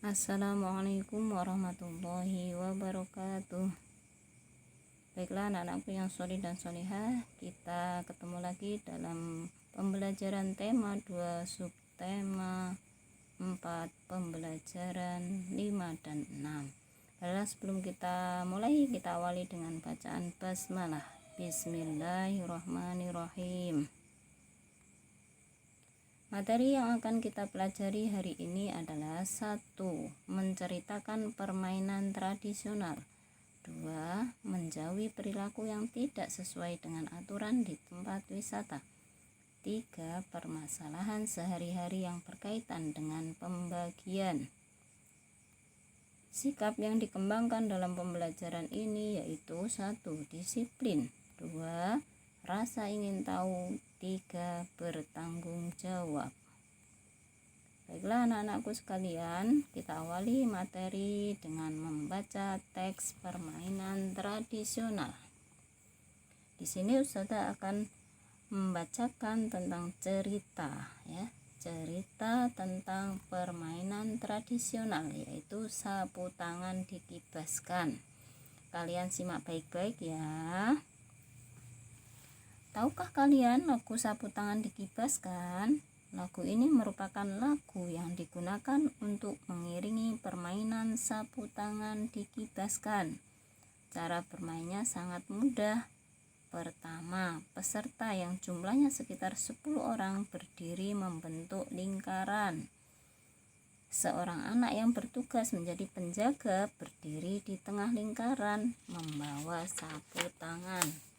Assalamualaikum warahmatullahi wabarakatuh. Baiklah anak-anakku yang sholih dan sholihah, kita ketemu lagi dalam pembelajaran tema 2 subtema 4 pembelajaran 5 dan 6. Baiklah, sebelum kita mulai, kita awali dengan bacaan basmalah. Bismillahirrahmanirrahim. Materi yang akan kita pelajari hari ini adalah 1. Menceritakan permainan tradisional. 2. Menjauhi perilaku yang tidak sesuai dengan aturan di tempat wisata. 3. Permasalahan sehari-hari yang berkaitan dengan pembagian. Sikap yang dikembangkan dalam pembelajaran ini yaitu 1. Disiplin. 2. Rasa ingin tahu. 3. Bertanggung jawab. Baiklah anak-anakku sekalian, kita awali materi dengan membaca teks permainan tradisional. Di sini Ustazah akan membacakan tentang cerita, ya. Cerita tentang permainan tradisional, yaitu sapu tangan dikibaskan. Kalian simak baik-baik ya. Tahukah kalian lagu sapu tangan dikibaskan? Lagu ini merupakan lagu yang digunakan untuk mengiringi permainan sapu tangan dikibaskan. Cara bermainnya sangat mudah. Pertama, peserta yang jumlahnya sekitar 10 orang berdiri membentuk lingkaran. Seorang anak yang bertugas menjadi penjaga berdiri di tengah lingkaran membawa sapu tangan.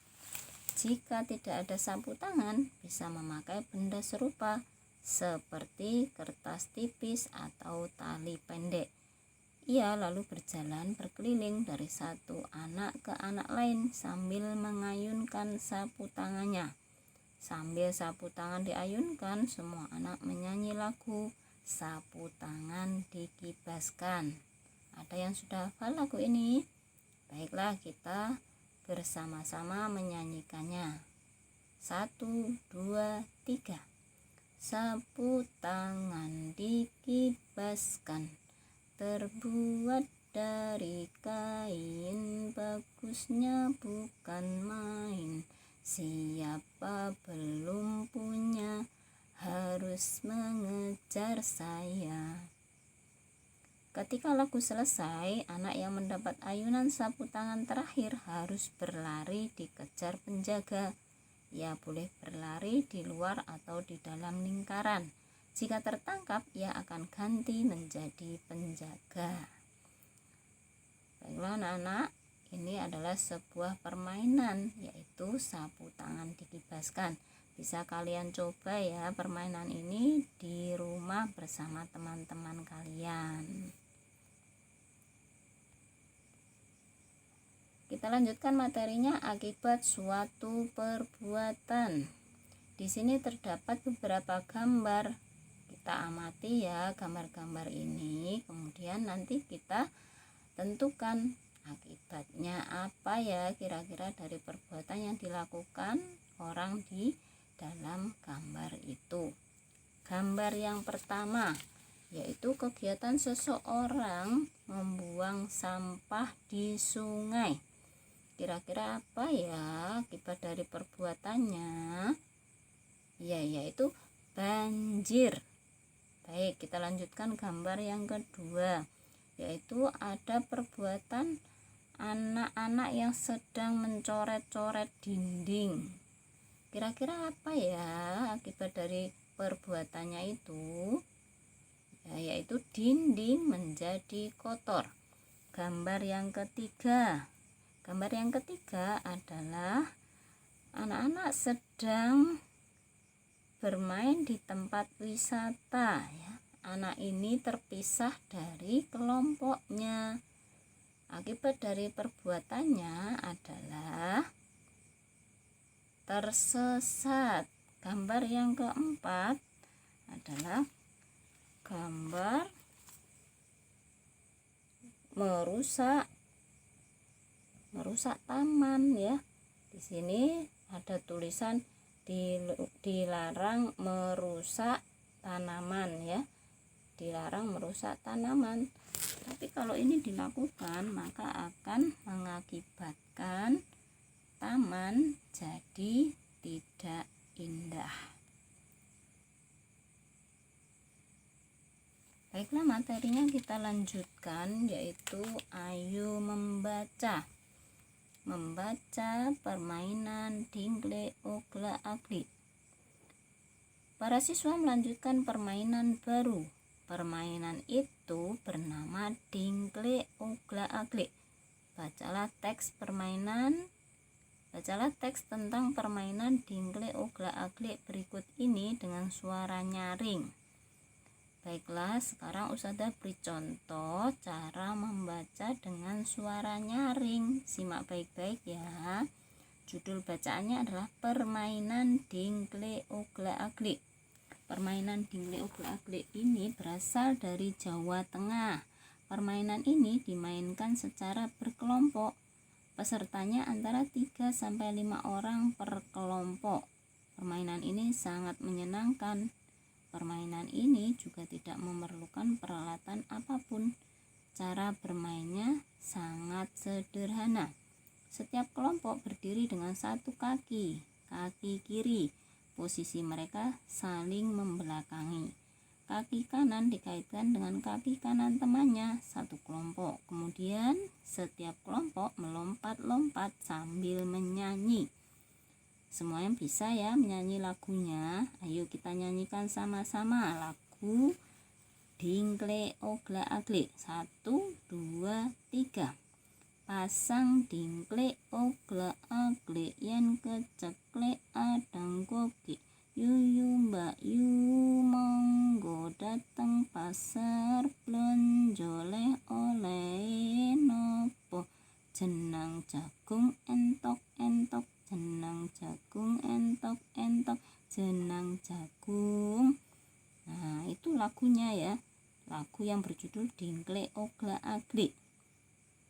Jika tidak ada sapu tangan, bisa memakai benda serupa seperti kertas tipis atau tali pendek. Ia lalu berjalan berkeliling dari satu anak ke anak lain sambil mengayunkan sapu tangannya. Sambil sapu tangan diayunkan, semua anak menyanyi lagu Sapu Tangan Dikibaskan. Ada yang sudah hafal lagu ini? Baiklah, kita bersama-sama menyanyikannya. 1, 2, 3. Sapu tangan dikibaskan, terbuat dari kain, bagusnya bukan main. Siapa belum punya harus mengejar saya. Ketika lagu selesai, anak yang mendapat ayunan sapu tangan terakhir harus berlari dikejar penjaga. Ia boleh berlari di luar atau di dalam lingkaran. Jika tertangkap, ia akan ganti menjadi penjaga. Baiklah anak-anak, ini adalah sebuah permainan, yaitu sapu tangan dikibaskan. Bisa kalian coba ya permainan ini di rumah bersama teman-teman kalian. Kita lanjutkan materinya, akibat suatu perbuatan. Di sini terdapat beberapa gambar. Kita amati ya gambar-gambar ini, kemudian nanti kita tentukan akibatnya apa ya kira-kira dari perbuatan yang dilakukan orang di dalam gambar itu. Gambar yang pertama yaitu kegiatan seseorang membuang sampah di sungai. Kira-kira apa ya akibat dari perbuatannya? Ya, yaitu banjir. Baik, kita lanjutkan gambar yang kedua, yaitu ada perbuatan anak-anak yang sedang mencoret-coret dinding. Kira-kira apa ya akibat dari perbuatannya itu? Ya, yaitu dinding menjadi kotor. Gambar yang ketiga. Gambar yang ketiga adalah anak-anak sedang bermain di tempat wisata ya. Anak ini terpisah dari kelompoknya. Akibat dari perbuatannya adalah tersesat. Gambar yang keempat adalah gambar merusak taman ya. Di sini ada tulisan dilarang merusak tanaman ya. dilarang merusak tanaman. Tapi kalau ini dilakukan, maka akan mengakibatkan taman jadi tidak indah. Baiklah, materinya kita lanjutkan, yaitu ayo membaca. Membaca permainan dingle ogla agli. Para siswa melanjutkan permainan baru. Permainan itu bernama dingle ogla agli. Bacalah teks tentang permainan dingle ogla agli berikut ini dengan suara nyaring. Baiklah, sekarang Ustazah beri contoh cara membaca dengan suara nyaring. Simak baik-baik ya. Judul bacaannya adalah permainan dingle ogla agli. Permainan dingle ogla agli ini berasal dari Jawa Tengah. Permainan ini dimainkan secara berkelompok. Pesertanya antara 3-5 orang per kelompok. Permainan ini sangat menyenangkan. Permainan ini juga tidak memerlukan peralatan apapun. Cara bermainnya sangat sederhana. Setiap kelompok berdiri dengan satu kaki kiri. Posisi mereka saling membelakangi. Kaki kanan dikaitkan dengan kaki kanan temannya, satu kelompok. Kemudian setiap kelompok melompat-lompat sambil menyanyi. Semua yang bisa ya menyanyi lagunya. Ayo kita nyanyikan sama-sama lagu dingle ogla agli. 1, 2, 3. Pasang dingle ogla agli yen keceklek adang koki. Yuyu mbak yu monggo dateng pasar blonjo oleh nopo. Jenang jagung entok-entok, jenang jagung entok-entok, jenang jagung. Nah, itu lagunya ya. Lagu yang berjudul dingle ogla agli.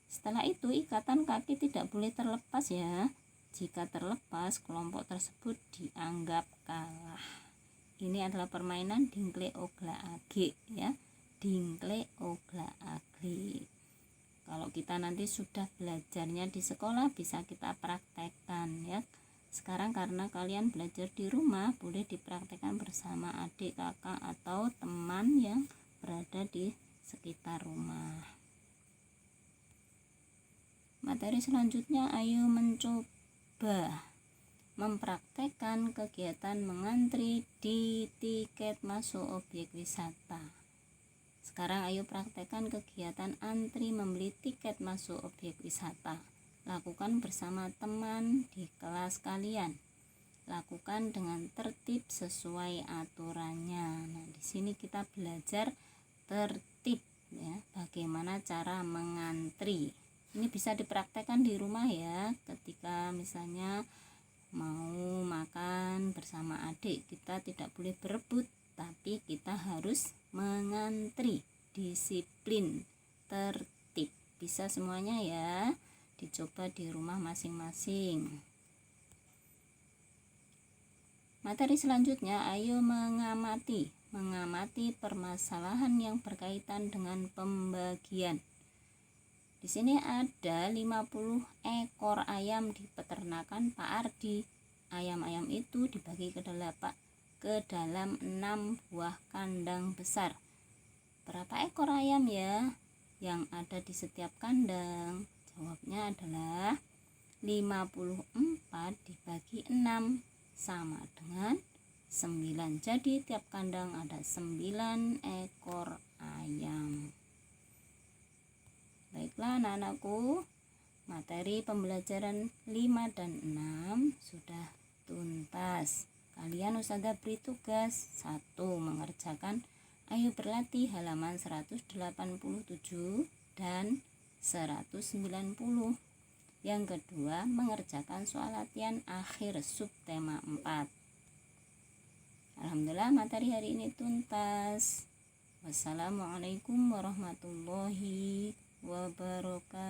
Setelah itu ikatan kaki tidak boleh terlepas ya. Jika terlepas, kelompok tersebut dianggap kalah. Ini adalah permainan dingle ogla agli ya. Dingle ogla agli. Kalau kita nanti sudah belajarnya di sekolah, bisa kita praktekkan ya. Sekarang karena kalian belajar di rumah, boleh dipraktekkan bersama adik, kakak, atau teman yang berada di sekitar rumah. Materi selanjutnya, ayo mencoba mempraktekkan kegiatan mengantri di tiket masuk objek wisata. Sekarang ayo praktekkan kegiatan antri membeli tiket masuk objek wisata. Lakukan bersama teman di kelas kalian. Lakukan dengan tertib sesuai aturannya. Nah, di sini kita belajar tertib ya, bagaimana cara mengantri. Ini bisa dipraktekkan di rumah ya. Ketika misalnya mau makan bersama adik, kita tidak boleh berebut, tapi kita harus mengantri, disiplin, tertib. Bisa semuanya ya, dicoba di rumah masing-masing. Materi selanjutnya, ayo mengamati permasalahan yang berkaitan dengan pembagian. Di sini ada 50 ekor ayam di peternakan Pak Ardi. Ayam-ayam itu dibagi ke dalam 6 buah kandang besar. Berapa ekor ayam ya yang ada di setiap kandang? Jawabnya adalah 54 dibagi 6 sama dengan 9. Jadi tiap kandang ada 9 ekor ayam. Baiklah anak-anakku, materi pembelajaran 5 dan 6 sudah tuntas. Kalian Ustazah beri tugas 1, mengerjakan ayo berlatih halaman 187 dan 190. Yang kedua, mengerjakan soal latihan akhir subtema 4. Alhamdulillah materi hari ini tuntas. Wassalamualaikum warahmatullahi wabarakatuh.